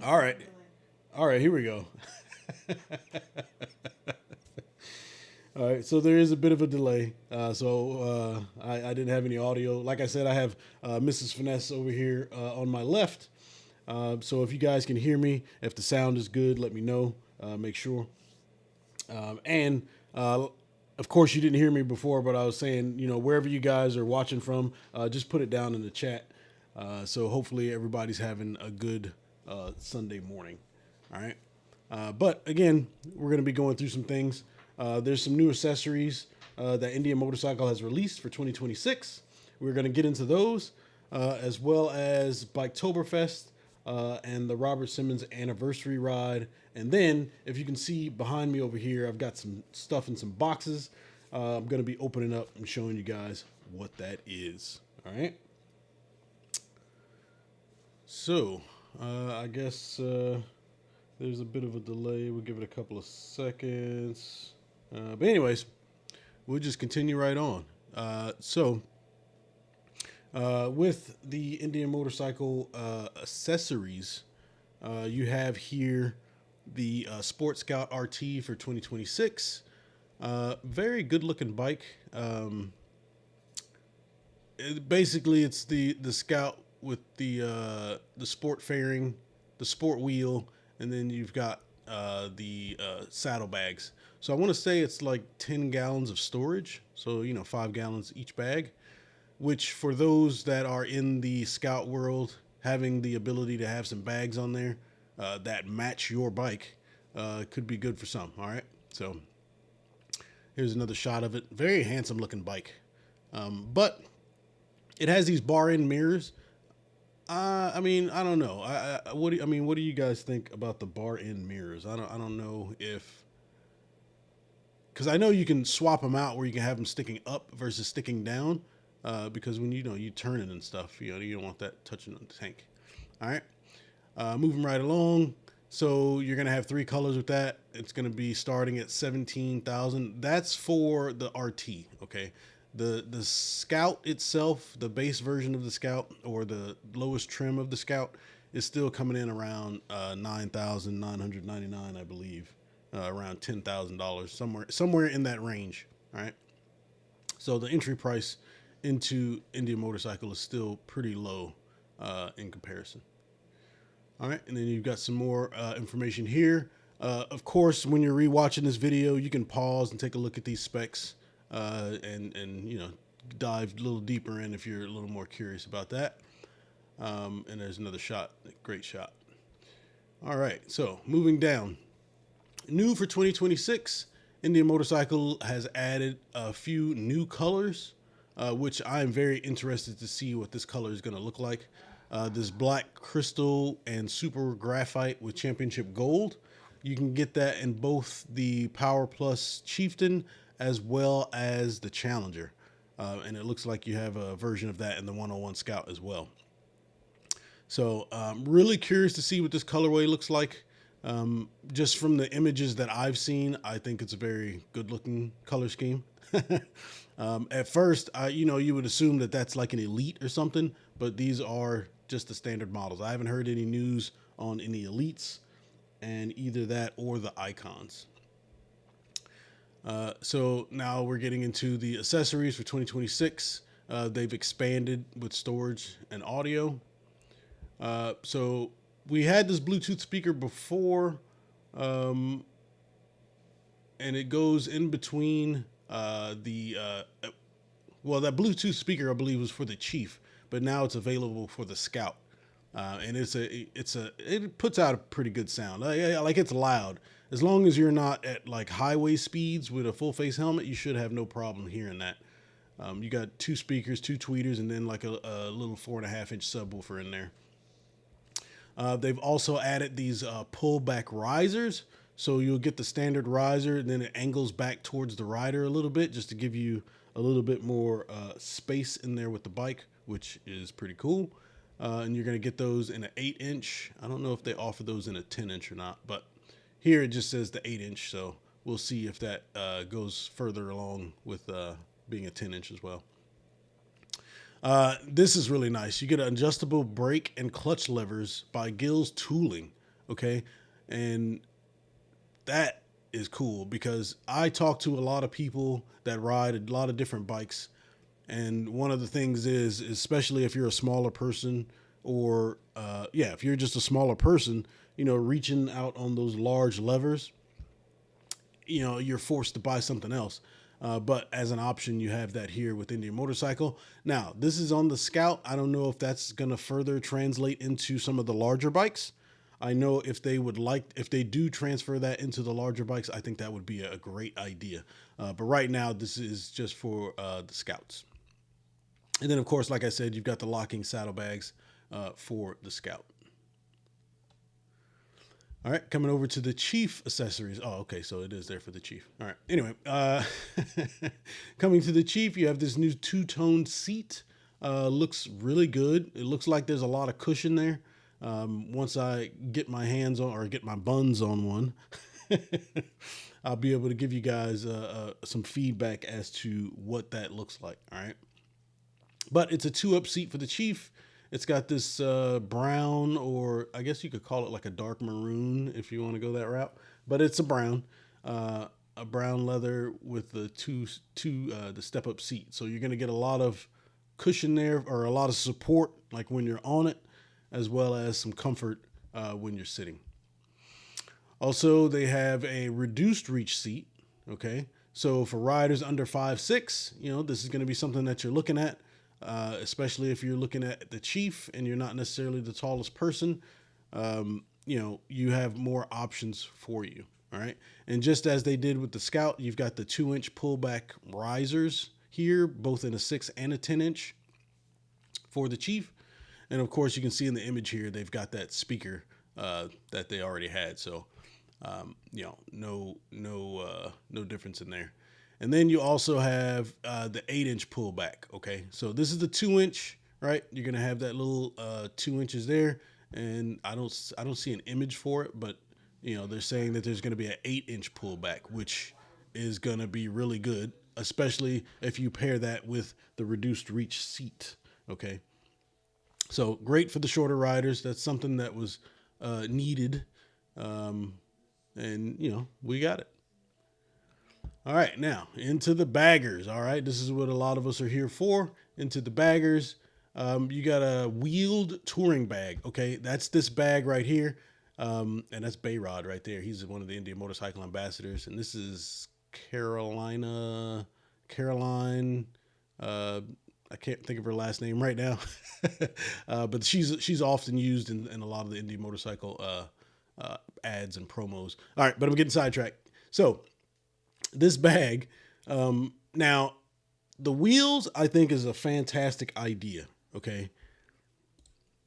All right. All right, here we go. All right, so there is a bit of a delay. I didn't have any audio. Like I said, I have Mrs. Finesse over here on my left. So if you guys can hear me, if the sound is good, let me know. Make sure. And of course, you didn't hear me before, but I was saying, wherever you guys are watching from, just put it down in the chat. So hopefully everybody's having a good Sunday morning. All right. But again, we're going to be going through some things. There's some new accessories that Indian Motorcycle has released for 2026. We're going to get into those, as well as Biketoberfest and the Robert Simmons anniversary ride. And then, if you can see behind me over here, I've got some stuff in some boxes. I'm going to be opening up and showing you guys what that is. All right. So, I guess there's a bit of a delay. We'll give it a couple of seconds. But anyways, we'll just continue right on. With the Indian Motorcycle accessories, you have here the Sport Scout RT for 2026. Very good looking bike. Basically, it's the Scout with the sport fairing, the sport wheel, and then you've got the saddlebags. So I want to say it's like 10 gallons of storage. So 5 gallons each bag, which for those that are in the Scout world, having the ability to have some bags on there that match your bike could be good for some. All right, so here's another shot of it. Very handsome looking bike, but it has these bar end mirrors. I mean, I don't know. What do you guys think about the bar end mirrors? I don't know if, because I know you can swap them out where you can have them sticking up versus sticking down. Because when you turn it and stuff, you don't want that touching on the tank. All right, moving right along. So you're gonna have three colors with that. It's gonna be starting at 17,000. That's for the RT. Okay, the Scout itself, the base version of the Scout or the lowest trim of the Scout, is still coming in around 9,999, I believe, around $10,000, somewhere in that range. All right. So the entry price into Indian Motorcycle is still pretty low in comparison. All right, and then you've got some more information here. Of course, when you're rewatching this video, you can pause and take a look at these specs and dive a little deeper in if you're a little more curious about that. And there's another shot, great shot. All right, so moving down. New for 2026, Indian Motorcycle has added a few new colors, which I am very interested to see what this color is going to look like. This black crystal and super graphite with championship gold. You can get that in both the Power Plus Chieftain as well as the Challenger. And it looks like you have a version of that in the 101 Scout as well. So I'm really curious to see what this colorway looks like. Just from the images that I've seen, I think it's a very good looking color scheme. At first, you would assume that that's like an elite or something, but these are just the standard models. I haven't heard any news on any elites and either that or the icons. So now we're getting into the accessories for 2026. They've expanded with storage and audio. So we had this Bluetooth speaker before, and it goes in between that Bluetooth speaker I believe was for the Chief, but now it's available for the Scout, and it puts out a pretty good sound. Like it's loud. As long as you're not at like highway speeds with a full face helmet, you should have no problem hearing that. You got two speakers, two tweeters, and then like a little 4.5-inch subwoofer in there. They've also added these pullback risers. So you'll get the standard riser and then it angles back towards the rider a little bit just to give you a little bit more space in there with the bike, which is pretty cool. And you're going to get those in an 8-inch. I don't know if they offer those in a 10-inch or not, but here it just says the 8-inch. So we'll see if that goes further along with being a 10-inch as well. This is really nice. You get an adjustable brake and clutch levers by Gill's Tooling. Okay. And that is cool because I talk to a lot of people that ride a lot of different bikes. And one of the things is, especially if you're a smaller person or, yeah, if you're just a smaller person, reaching out on those large levers, you're forced to buy something else. But as an option, you have that here with Indian Motorcycle. Now, this is on the Scout. I don't know if that's going to further translate into some of the larger bikes. I know if they do transfer that into the larger bikes, I think that would be a great idea. But right now, this is just for the Scouts. And then, of course, like I said, you've got the locking saddlebags for the Scout. All right, coming over to the Chief accessories. Oh, okay, so it is there for the Chief. All right. Anyway, coming to the Chief, you have this new two-tone seat. Looks really good. It looks like there's a lot of cushion there. Once I get my hands on or get my buns on one, I'll be able to give you guys some feedback as to what that looks like. All right. But it's a 2-up seat for the Chief. It's got this brown, or I guess you could call it like a dark maroon if you want to go that route. But it's a brown leather with the the step-up seat. So you're going to get a lot of cushion there, or a lot of support, like when you're on it, as well as some comfort when you're sitting. Also, they have a reduced reach seat. Okay, so for riders under 5'6", this is going to be something that you're looking at. Especially if you're looking at the Chief and you're not necessarily the tallest person, you have more options for you. All right. And just as they did with the Scout, you've got the 2-inch pullback risers here, both in a 6 and a 10-inch for the Chief. And of course, you can see in the image here, they've got that speaker that they already had. So, no difference in there. And then you also have the 8-inch pullback. Okay, so this is the 2-inch, right? You're gonna have that little 2 inches there, and I don't see an image for it, but they're saying that there's gonna be an 8-inch pullback, which is gonna be really good, especially if you pair that with the reduced reach seat. Okay, so great for the shorter riders. That's something that was needed, and we got it. All right, now into the baggers. All right, this is what a lot of us are here for. Into the baggers. You got a wheeled touring bag. Okay, that's this bag right here. And that's Bayrod right there. He's one of the Indian Motorcycle ambassadors. And this is Caroline. I can't think of her last name right now. But she's often used in a lot of the Indian Motorcycle ads and promos. All right, but I'm getting sidetracked. So this bag, now the wheels, I think, is a fantastic idea. Okay,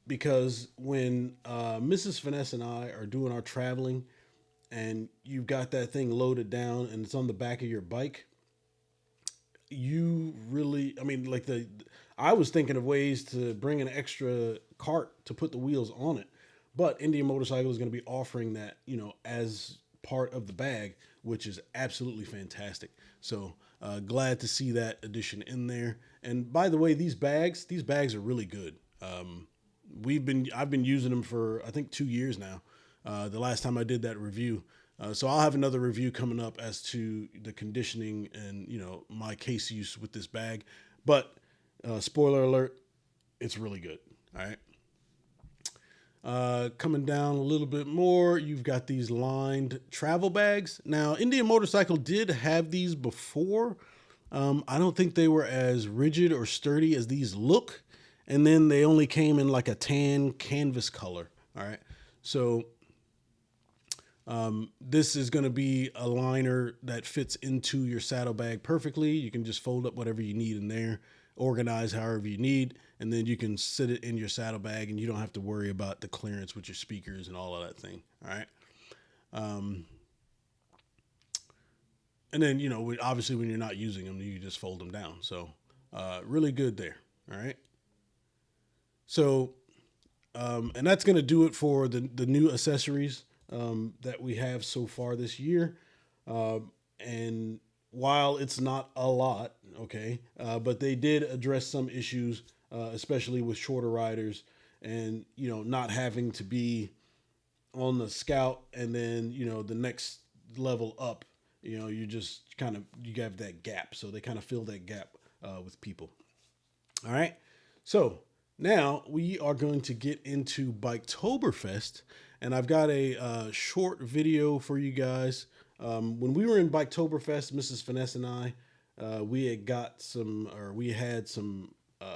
because when Mrs. Finesse and I are doing our traveling, and you've got that thing loaded down and it's on the back of your bike, you really, I was thinking of ways to bring an extra cart to put the wheels on it, but Indian Motorcycle is going to be offering that, as part of the bag, which is absolutely fantastic. So glad to see that addition in there. And by the way, these bags are really good. I've been using them for, I think, 2 years now. The last time I did that review. So I'll have another review coming up as to the conditioning and, my case use with this bag. But spoiler alert, it's really good. All right. Coming down a little bit more, you've got these lined travel bags. Now, Indian Motorcycle did have these before. I don't think they were as rigid or sturdy as these look. And then they only came in like a tan canvas color. All right. So this is going to be a liner that fits into your saddlebag perfectly. You can just fold up whatever you need in there, organize however you need, and then you can sit it in your saddlebag and you don't have to worry about the clearance with your speakers and all of that thing. All right. And then, obviously when you're not using them, you just fold them down. So really good there. All right. So, and that's going to do it for the new accessories that we have so far this year. And while it's not a lot, okay, but they did address some issues, especially with shorter riders and, not having to be on the Scout, and then the next level up, you just you have that gap. So they kind of fill that gap with people. All right. So now we are going to get into Biketoberfest, and I've got a short video for you guys. When we were in Biketoberfest, Mrs. Finesse and I, we had some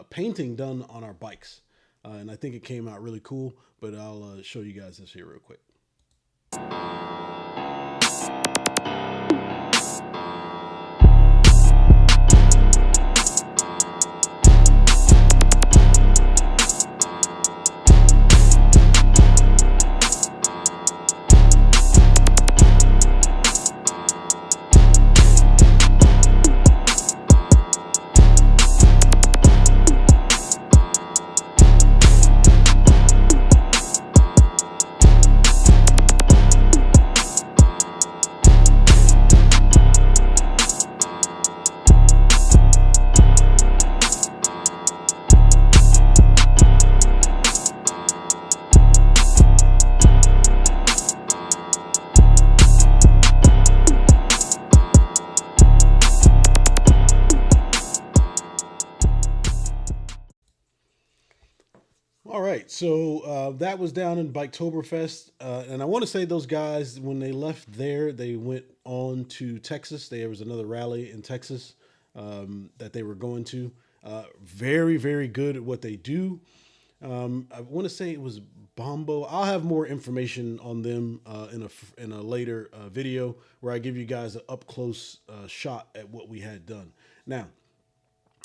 painting done on our bikes, and I think it came out really cool. But I'll show you guys this here real quick. All right, so that was down in Biketoberfest, and I want to say those guys, when they left there, they went on to Texas. There was another rally in Texas that they were going to. Very, very good at what they do. I want to say it was Bombo. I'll have more information on them in a later video where I give you guys an up close shot at what we had done. Now,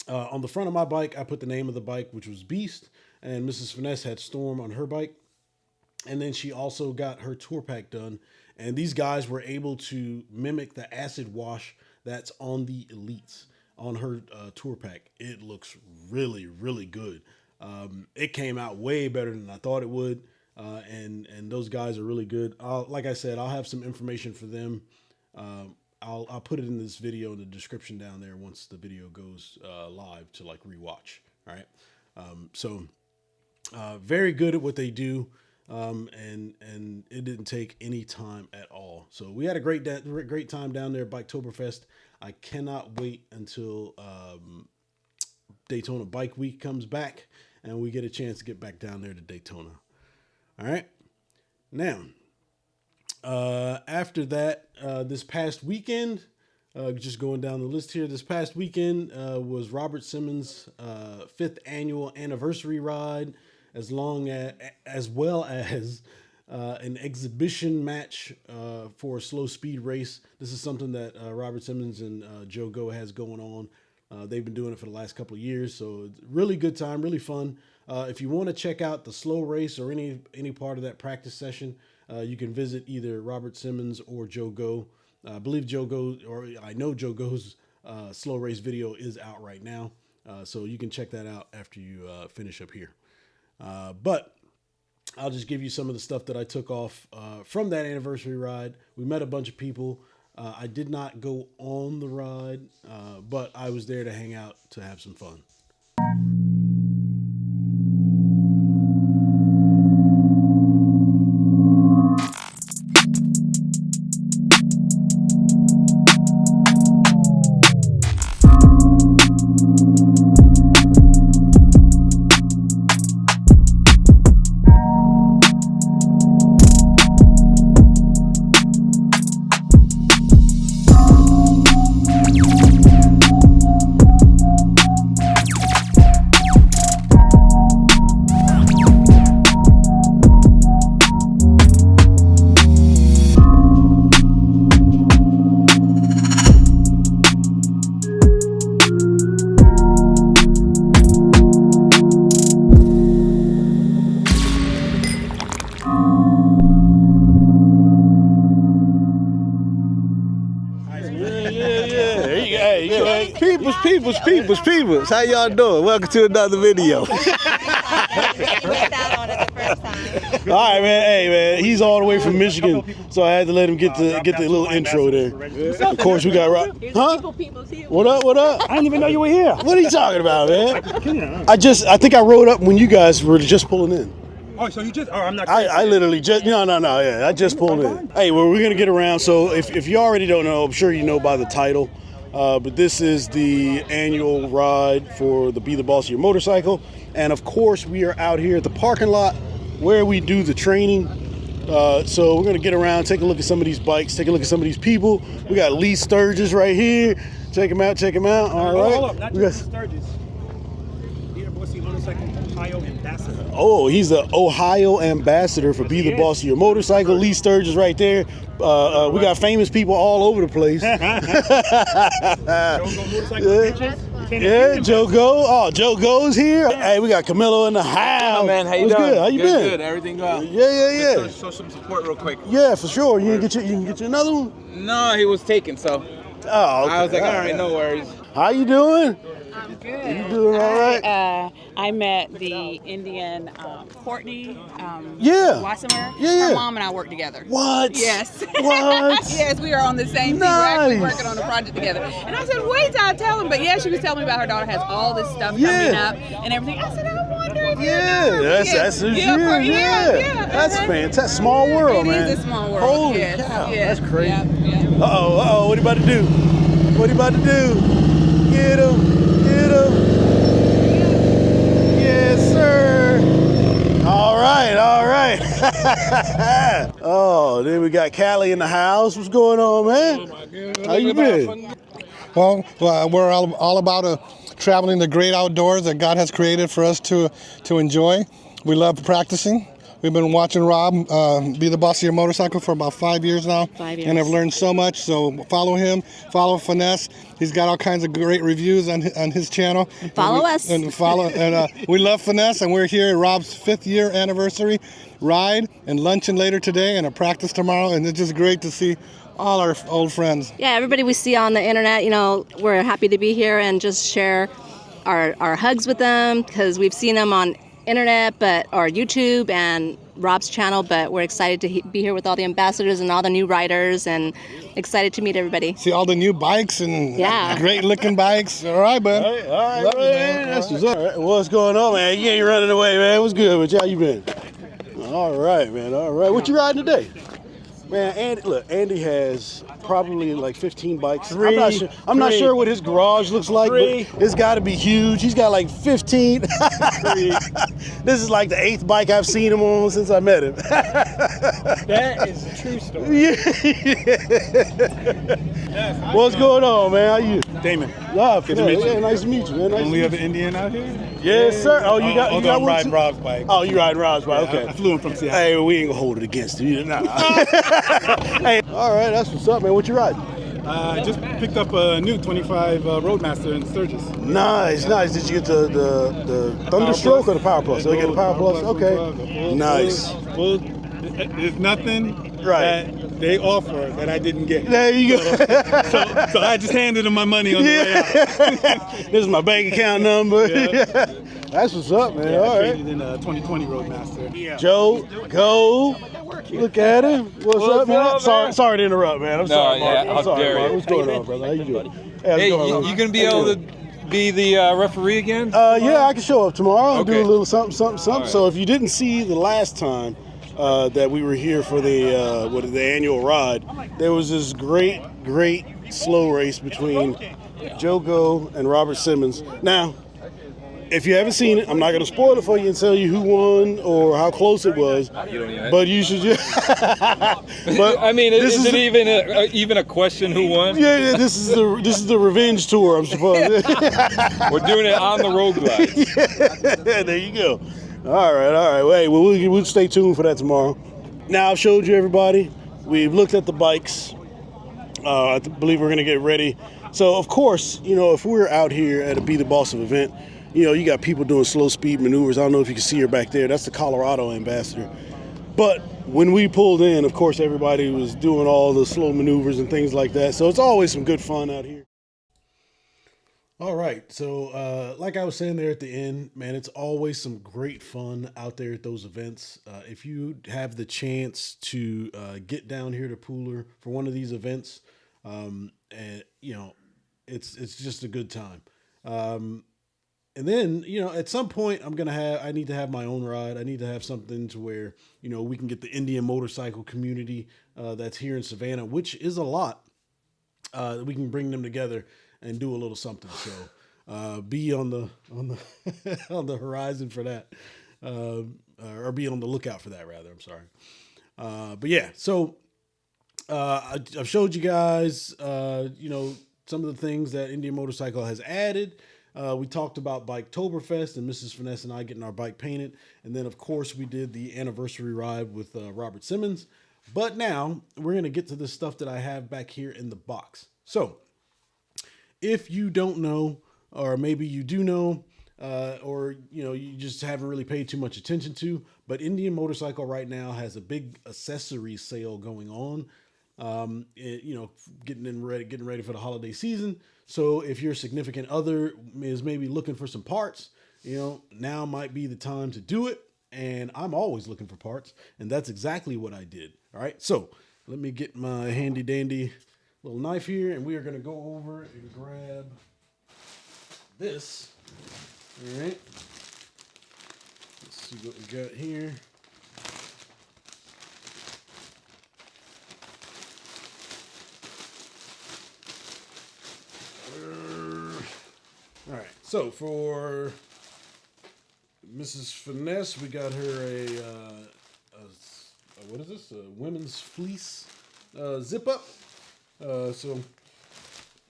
on the front of my bike, I put the name of the bike, which was Beast. And Mrs. Finesse had Storm on her bike. And then she also got her tour pack done. And these guys were able to mimic the acid wash that's on the Elites on her tour pack. It looks really, really good. It came out way better than I thought it would. And those guys are really good. Like I said, I'll have some information for them. I'll put it in this video in the description down there once the video goes live to rewatch. All right. Very good at what they do, and it didn't take any time at all. So we had a great time down there at Biketoberfest. I cannot wait until Daytona Bike Week comes back and we get a chance to get back down there to Daytona. All right. Now, after that, this past weekend, just going down the list here, this past weekend was Robert Simmons' 5th annual anniversary ride, as well as an exhibition match for a slow speed race. This is something that Robert Simmons and Joe Go has going on. They've been doing it for the last couple of years, so it's really good time, really fun. If you want to check out the slow race or any part of that practice session, you can visit either Robert Simmons or Joe Go. I believe Joe Go, or I know Joe Go's slow race video is out right now, so you can check that out after you finish up here. But I'll just give you some of the stuff that I took off from that anniversary ride. We met a bunch of people. I did not go on the ride, but I was there to hang out, to have some fun. Peoples, how y'all doing? Welcome to another video. You missed out on it the first time. All right, man. Hey, man, he's all the way from Michigan, so I had to let him get the little intro there. Of course, we got Rob. Huh? What up? What up? I didn't even know you were here. What are you talking about, man? I think I rode up when you guys were just pulling in. Oh, so you just? Oh, I'm not. I literally just no. Yeah, I just pulled in. Hey, well, we're gonna get around. So if you already don't know, I'm sure you know by the title. But this is the annual ride for the Be the Boss of Your Motorcycle, and of course we are out here at the parking lot where we do the training. So we're gonna get around, take a look at some of these bikes, take a look at some of these people. We got Lee Sturgis right here. Check him out. Check him out. All right. Hold up, not just Sturgis. Be the Boss of Your Motorcycle Ohio ambassador. Oh, he's the Ohio ambassador for Be the Boss of Your Motorcycle. Lee Sturgis right there. We got famous people all over the place. Yeah, Joe Go. Oh, Joe Go's here. Hey, we got Camilo in the house. Oh, man, how you What's doing? good? How you been? Good. Everything going? Yeah. Show some support real quick. Yeah, for sure. You can get you another one. No, he was taken, so Oh, okay. I was like, all right, no worries. How you doing? I'm good. You doing all right? I met the Indian Courtney Yeah. Wassimer. Yeah. Her mom and I work together. What? Yes. What? Yes, we are on the same team. We're actually working on a project together. And I said, wait till I tell him. But yeah, she was telling me about her daughter has all this stuff coming up and everything. I said, I wonder if you know. That's who she is. Yeah. That's fantastic. Small world, man. It is a small world. Holy yes. cow. Yes. That's crazy. Yeah. Uh-oh. What are you about to do? What are you about to do? Get him. Yes, sir. All right. Oh, then we got Callie in the house. What's going on, man? How you been? Well, we're all about traveling the great outdoors that God has created for us to enjoy. We love practicing. We've been watching Rob be the boss of your motorcycle for about 5 years now. 5 years. And I've learned so much, so follow him, follow Finesse. He's got all kinds of great reviews on his channel. Follow us. And we love Finesse, and we're here at Rob's 5th year anniversary ride and luncheon later today and a practice tomorrow, and it's just great to see all our old friends. Yeah, everybody we see on the internet, we're happy to be here and just share our hugs with them because we've seen them on internet or YouTube and Rob's channel, but we're excited to be here with all the ambassadors and all the new riders and excited to meet everybody. See all the new bikes and great looking bikes. All right, bud. All right, man. That's what's up. All right, what's going on, man? You ain't running away, man. What's good with you? How you been? All right, man. All right. What you riding today? Man, Andy has probably like 15 bikes. I'm not sure what his garage looks like, but it's got to be huge. He's got like 15. This is like the 8th bike I've seen him on since I met him. That is a true story. What's going on, man? How you? Damon. Good to meet you. Yeah, nice to meet you, man. Only other Indian out here? Yes, sir. Oh, you got I'm one riding too? Rob's bike. Oh, you riding Rob's bike? Okay. I flew him from Seattle. Hey, we ain't gonna hold it against you. Nah. Hey, all right, that's what's up, man. What you riding? I just picked up a new 25 Roadmaster in Sturgis. Nice. Did you get the Thunderstroke or the Power Plus? Did I get the Power Plus? Okay. Nice. There's nothing Right. that they offer that I didn't get. There you go. So I just handed them my money on the way out. This is my bank account number. Yeah. That's what's up, man. I All right. traded in a 2020 Roadmaster. Joe, go. Look at him. What's up, man? Sorry to interrupt, man. I'm sorry, Mark. I'm sorry, Mark. What's going on, brother? How you doing? Hey, you gonna be able to be the referee again? Yeah, I can show up tomorrow and do a Okay. little something. Right. So if you didn't see the last time that we were here for the annual ride, there was this great slow race between Joe Go and Robert Simmons. Now, if you haven't seen it, I'm not going to spoil it for you and tell you who won or how close it was. But you should just. But I mean, is it even a question who won? Yeah. This is the revenge tour, I'm supposed. We're doing it on the road glide. Yeah, there you go. All right. Wait, we'll stay tuned for that tomorrow. Now I've showed you everybody. We've looked at the bikes. I believe we're going to get ready. So, of course, if we're out here at a Be the Boss of event, you got people doing slow speed maneuvers. I don't know if you can see her back there. That's the Colorado ambassador. But when we pulled in, of course, everybody was doing all the slow maneuvers and things like that. So it's always some good fun out here. All right. So like I was saying there at the end, man, it's always some great fun out there at those events. If you have the chance to get down here to Pooler for one of these events, and it's just a good time. And then, you know, at some point I need to have my own ride. I need to have something to where, you know, we can get the Indian motorcycle community that's here in Savannah, which is a lot. We can bring them together and do a little something. So be on the on the horizon for that, or be on the lookout for that rather. I'm sorry. But yeah, so I've showed you guys, you know, some of the things that Indian Motorcycle has added. We talked about Biketoberfest and Mrs. Finesse and I getting our bike painted. And then, of course, we did the anniversary ride with Robert Simmons. But now we're going to get to the stuff that I have back here in the box. So if you don't know, or maybe you do know, or, you know, you just haven't really paid too much attention to, but Indian Motorcycle right now has a big accessory sale going on. You know, getting ready for the holiday season. So if your significant other is maybe looking for some parts, you know, now might be the time to do it. And I'm always looking for parts, and that's exactly what I did. All right, so let me get my handy dandy little knife here, and we are going to go over and grab this. All right, let's see what we got here. All right, so for Mrs. Finesse, we got her a what is this? A women's fleece zip up. So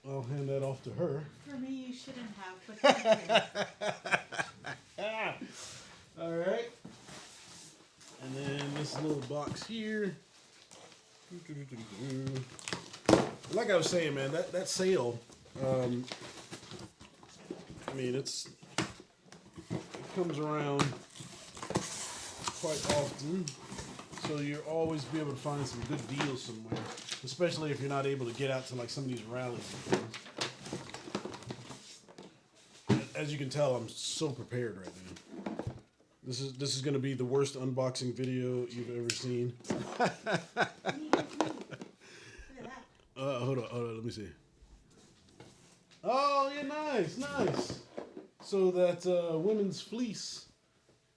I'll hand that off to her. For me, you shouldn't have, but thank you. All right, and then this little box here. Like I was saying, man, that sale. I mean, it comes around quite often, so you'll always be able to find some good deals somewhere, especially if you're not able to get out to like some of these rallies and things. As you can tell, I'm so prepared right now. This is going to be the worst unboxing video you've ever seen. Hold on, let me see. Oh, yeah, nice. So that women's fleece,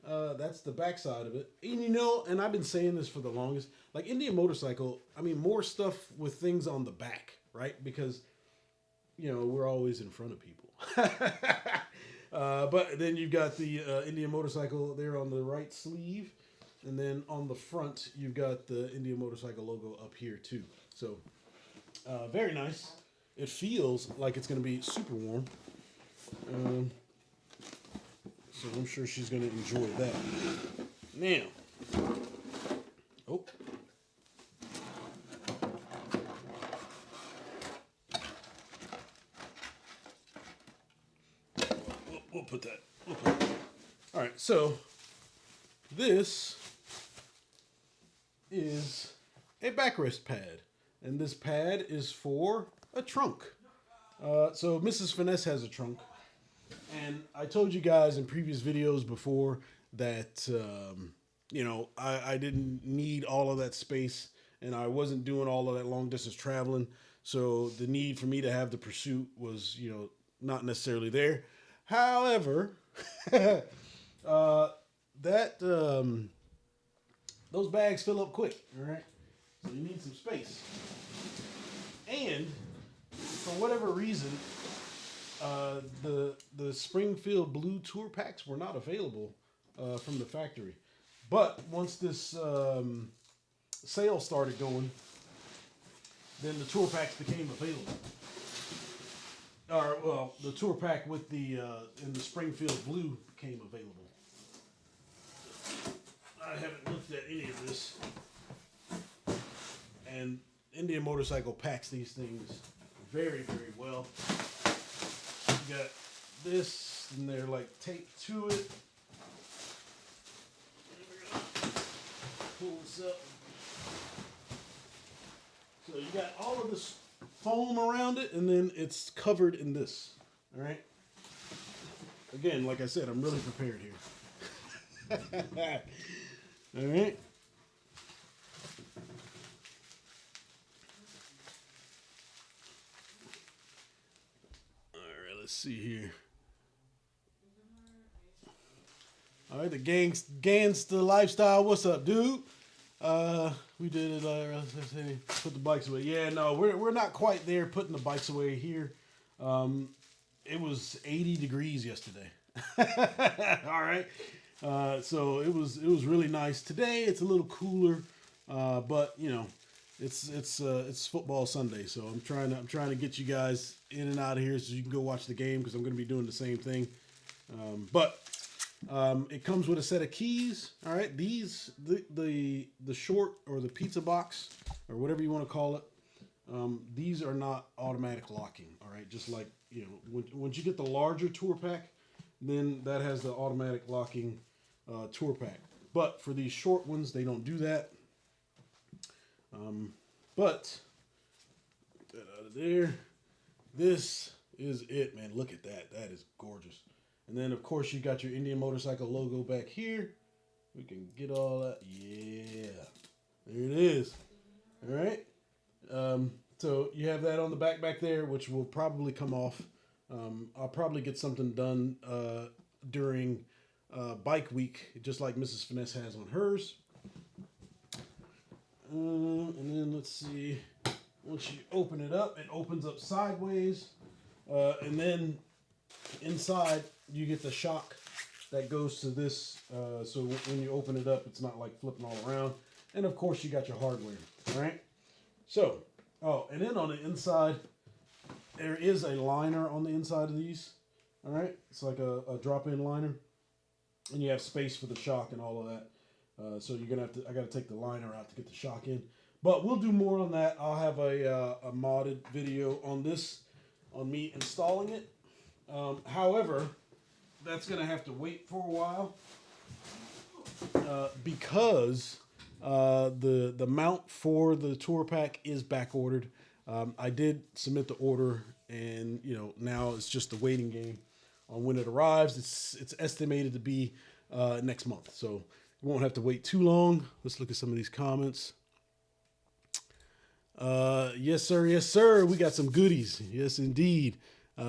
that's the backside of it. And you know, and I've been saying this for the longest, like Indian Motorcycle, I mean, more stuff with things on the back, right? Because, you know, we're always in front of people. But then you've got the Indian Motorcycle there on the right sleeve. And then on the front, you've got the Indian Motorcycle logo up here too. So, very nice. It feels like it's going to be super warm. So I'm sure she's going to enjoy that. Now, we'll put that. All right, so this is a backrest pad. And this pad is for a trunk. So Mrs. Finesse has a trunk. And I told you guys in previous videos before that, you know, I didn't need all of that space and I wasn't doing all of that long distance traveling. So the need for me to have the Pursuit was, you know, not necessarily there. However, those bags fill up quick, all right? So you need some space. And for whatever reason, the Springfield Blue Tour Packs were not available from the factory. But once this sale started going, then the Tour Packs became available. Or, well, the Tour Pack with the in the Springfield Blue became available. I haven't looked at any of this. And Indian Motorcycle packs these things very, very well. You got this, and they're like taped to it. Pull this up. So you got all of this foam around it, and then it's covered in this. All right. Again, like I said, I'm really prepared here. All right. All right, let's see here. All right, the gangsta lifestyle. What's up, dude? We did it. Let's see, put the bikes away. Yeah, no, we're not quite there putting the bikes away here. It was 80 degrees yesterday. All right, so it was really nice. Today it's a little cooler, but you know, it's football Sunday, so I'm trying to get you guys in and out of here so you can go watch the game because I'm going to be doing the same thing. But it comes with a set of keys. All right, these the short or the pizza box or whatever you want to call it. These are not automatic locking. All right, just like you know, once you get the larger tour pack, then that has the automatic locking tour pack. But for these short ones, they don't do that. But get that out of there. This is it, man. Look at that. That is gorgeous. And then, of course, you got your Indian Motorcycle logo back here. We can get all that. Yeah. There it is. All right. So you have that on the back there, which will probably come off. I'll probably get something done during bike week, just like Mrs. Finesse has on hers. And then let's see. Once you open it up, it opens up sideways. And then inside, you get the shock that goes to this. So when you open it up, it's not like flipping all around. And of course, you got your hardware. All right. So, and then on the inside, there is a liner on the inside of these. All right. It's like a drop-in liner. And you have space for the shock and all of that. So you're going to have to, I got to take the liner out to get the shock in. But we'll do more on that. I'll have a modded video on this, on me installing it. However, that's going to have to wait for a while because the mount for the tour pack is back ordered. I did submit the order, and you know now it's just the waiting game on when it arrives. It's estimated to be next month, so you won't have to wait too long. Let's look at some of these comments. Yes, sir. Yes, sir. We got some goodies. Yes, indeed.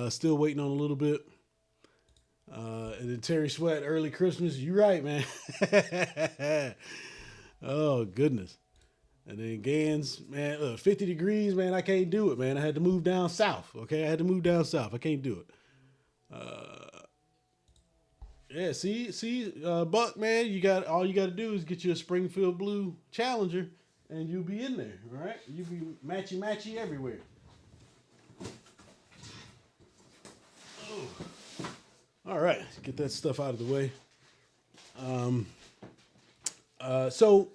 Still waiting on a little bit. And then Terry Sweat, early Christmas. You're right, man. Oh, goodness. And then Gans, man, look, 50 degrees, man. I can't do it, man. I had to move down south. Okay. I had to move down south. I can't do it. Yeah, see, Buck, man, all you got to do is get you a Springfield Blue Challenger and you'll be in there. All right. You'll be matchy everywhere. All right, let's get that stuff out of the way. So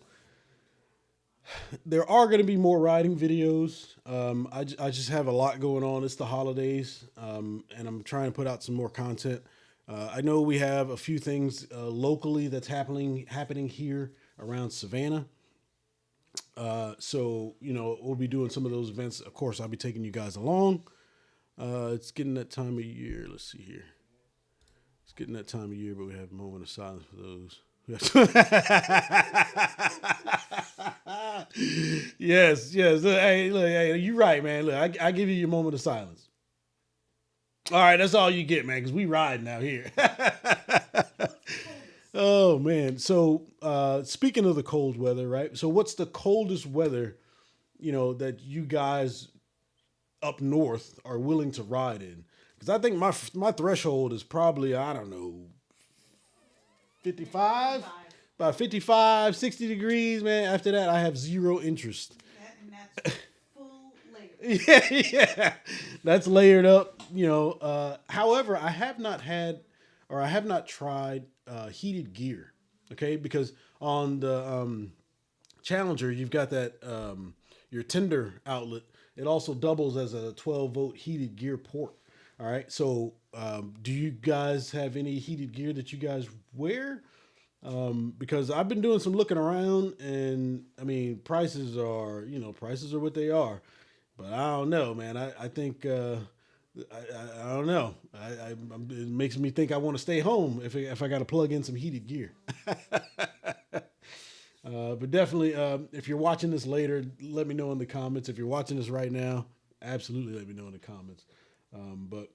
there are going to be more riding videos. I just have a lot going on. It's the holidays, and I'm trying to put out some more content. I know we have a few things locally that's happening here around Savannah. So, you know, we'll be doing some of those events. Of course, I'll be taking you guys along. It's getting that time of year. Let's see here. It's getting that time of year, but we have a moment of silence for those. Yes. Hey, look, hey, you're right, man. Look, I give you your moment of silence. All right, that's all you get, man, because we riding out here. Oh, man. So speaking of the cold weather, right? So what's the coldest weather, you know, that you guys up north are willing to ride in? Because I think my threshold is probably, I don't know, 55? About 55, 60 degrees, man. After that, I have zero interest. And that's full layer. Yeah. That's layered up, you know. However, I have not tried heated gear, okay? Because on the Challenger, you've got that, your Tinder outlet. It also doubles as a 12-volt heated gear port. All right. So, do you guys have any heated gear that you guys wear? Because I've been doing some looking around, and I mean, prices are what they are. But I don't know, man. I think I don't know. It makes me think I want to stay home if I got to plug in some heated gear. But definitely, if you're watching this later, let me know in the comments. If you're watching this right now, absolutely let me know in the comments. But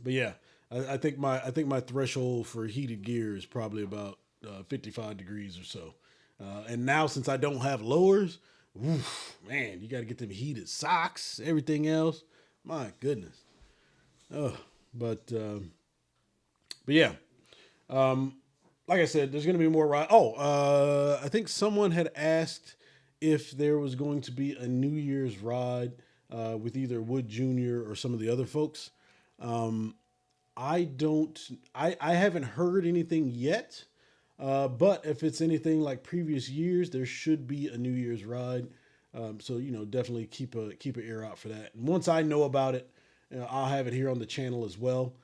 yeah, I think my threshold for heated gear is probably about 55 degrees or so. And now since I don't have lowers, oof, man, you got to get them heated socks, everything else. My goodness. Oh, but yeah. Like I said, there's going to be more ride. I think someone had asked if there was going to be a New Year's ride with either Wood Jr. or some of the other folks. I haven't heard anything yet. But if it's anything like previous years, there should be a New Year's ride. So, definitely keep an ear out for that. And once I know about it, I'll have it here on the channel as well.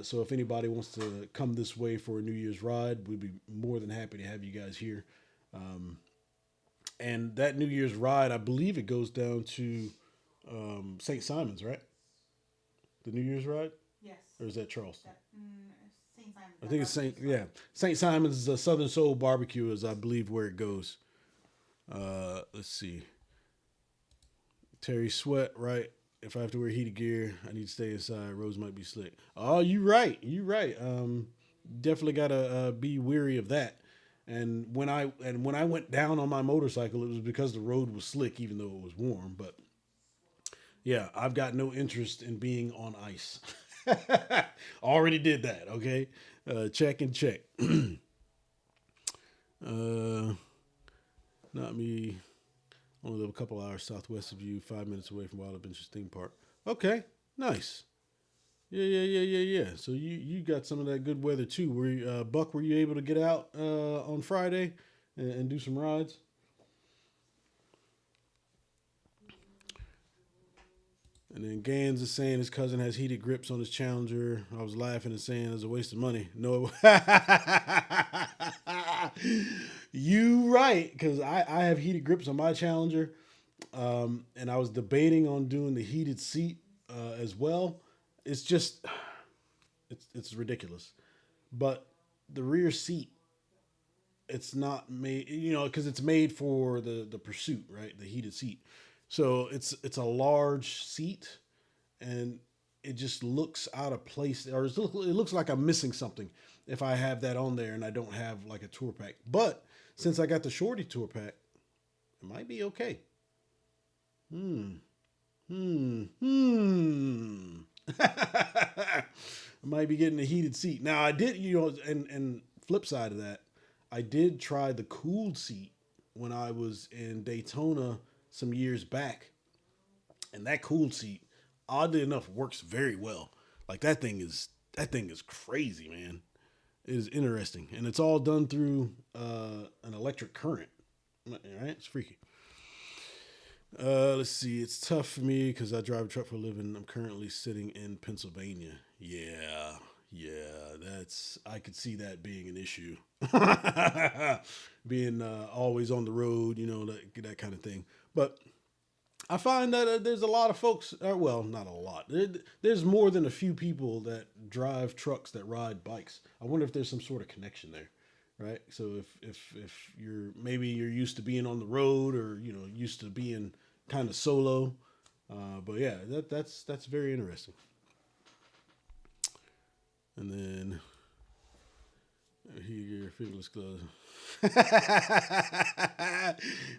So if anybody wants to come this way for a New Year's ride, we'd be more than happy to have you guys here. And that New Year's ride, I believe it goes down to St. Simon's, right? The New Year's ride? Yes. Or is that Charleston? St. Simon's. I think it's St. Simon's Southern Soul Barbecue is, I believe, where it goes. Let's see. Terry Sweat, right? If I have to wear heated gear, I need to stay inside. Roads might be slick. Oh, you right. Definitely gotta be weary of that. And when I went down on my motorcycle, it was because the road was slick, even though it was warm. But yeah, I've got no interest in being on ice. Already did that. Okay, check and check. Not me. Only live a couple hours southwest of you, 5 minutes away from Wild Adventures Theme Park. Okay, nice. Yeah. So you got some of that good weather too. Buck, were you able to get out on Friday and do some rides? And then Gans is saying his cousin has heated grips on his Challenger. I was laughing and saying it's a waste of money. No, you right, because I have heated grips on my Challenger, and I was debating on doing the heated seat as well. It's just, it's ridiculous. But the rear seat, it's not made, because it's made for the Pursuit, right? The heated seat. So it's a large seat, and it just looks out of place, or it looks like I'm missing something if I have that on there and I don't have like a tour pack. But since I got the Shorty tour pack, it might be okay. I might be getting a heated seat. Now I did, and flip side of that, I did try the cooled seat when I was in Daytona some years back, and that cooled seat, oddly enough, works very well. Like that thing is crazy, man. It is interesting, and it's all done through an electric current. Right? It's freaky. Let's see. It's tough for me because I drive a truck for a living. I'm currently sitting in Pennsylvania. Yeah. I could see that being an issue. Being always on the road, that kind of thing. But I find that there's a lot of folks, well, not a lot. There's more than a few people that drive trucks that ride bikes. I wonder if there's some sort of connection there, right? So if you're used to being on the road, or used to being kind of solo, but yeah, that's very interesting. And then your fingerless gloves.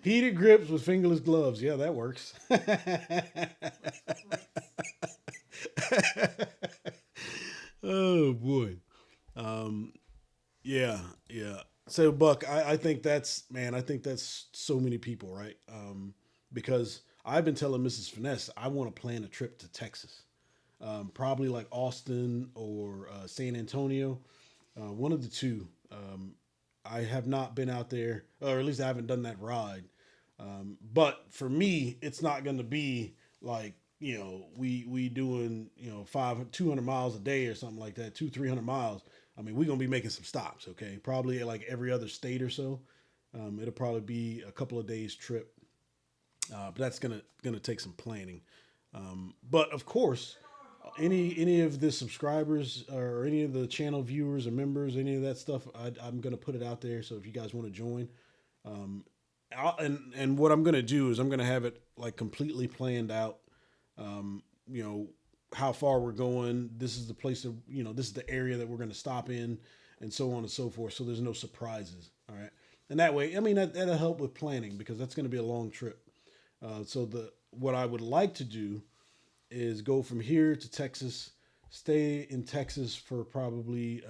Heated grips with fingerless gloves. Yeah, that works. Oh boy. Yeah. So Buck, I think that's so many people, right? Because I've been telling Mrs. Finesse I want to plan a trip to Texas. Probably like Austin or San Antonio, one of the two. I have not been out there, or at least I haven't done that ride. But for me, it's not going to be like, we doing, 200 miles a day or something like that, 200-300 miles. I mean, we're going to be making some stops. Okay. Probably like every other state or so. It'll probably be a couple of days trip. But that's going to take some planning. But of course, any of the subscribers or any of the channel viewers or members, any of that stuff, I'm going to put it out there. So if you guys want to join, and what I'm going to do is I'm going to have it like completely planned out. how far we're going. This is the place that, this is the area that we're going to stop in, and so on and so forth. So there's no surprises. All right. And that way, I mean, that'll help with planning because that's going to be a long trip. So what I would like to do is go from here to Texas, stay in Texas for probably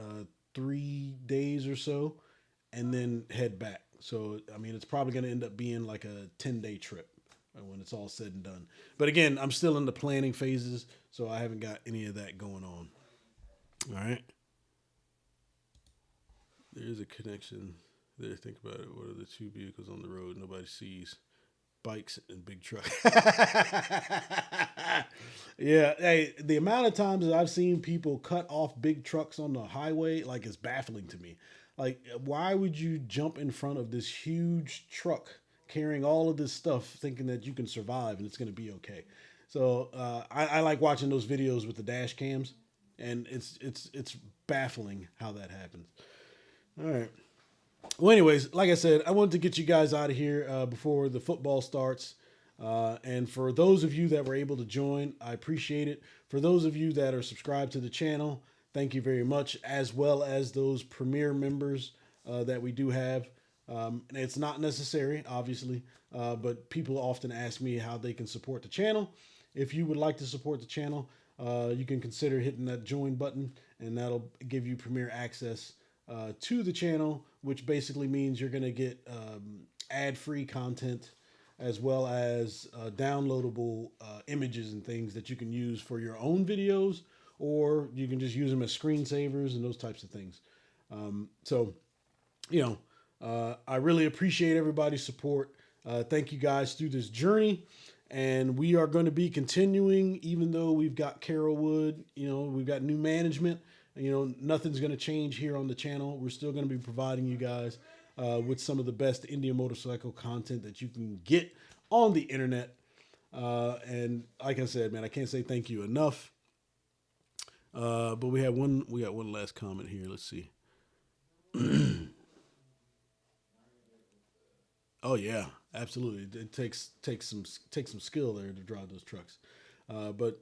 3 days or so, and then head back. So, I mean, it's probably going to end up being like a 10-day trip when it's all said and done. But again, I'm still in the planning phases, so I haven't got any of that going on. All right. There's a connection there. Think about it. What are the two vehicles on the road nobody sees? Bikes and big truck. Yeah. Hey, the amount of times that I've seen people cut off big trucks on the highway, like, it's baffling to me. Like, why would you jump in front of this huge truck carrying all of this stuff thinking that you can survive and it's going to be okay? So I like watching those videos with the dash cams, and it's baffling how that happens. All right. Well, anyways, like I said, I wanted to get you guys out of here before the football starts. And for those of you that were able to join, I appreciate it. For those of you that are subscribed to the channel, thank you very much, as well as those premier members that we do have. And it's not necessary, obviously, but people often ask me how they can support the channel. If you would like to support the channel, you can consider hitting that join button, and that'll give you premier access to the channel, which basically means you're going to get ad-free content, as well as downloadable images and things that you can use for your own videos, or you can just use them as screensavers and those types of things. So, I really appreciate everybody's support. Thank you guys through this journey. And we are going to be continuing, even though we've got Carolwood, we've got new management. Nothing's going to change here on the channel. We're still going to be providing you guys with some of the best Indian motorcycle content that you can get on the internet. And like I said, man, I can't say thank you enough. But we got one last comment here. Let's see. Oh yeah, absolutely. It takes some skill there to drive those trucks. But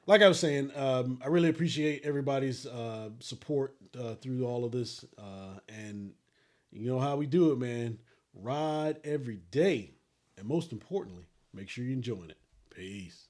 like I was saying, I really appreciate everybody's support through all of this. And you know how we do it, man. Ride every day. And most importantly, make sure you're enjoying it. Peace.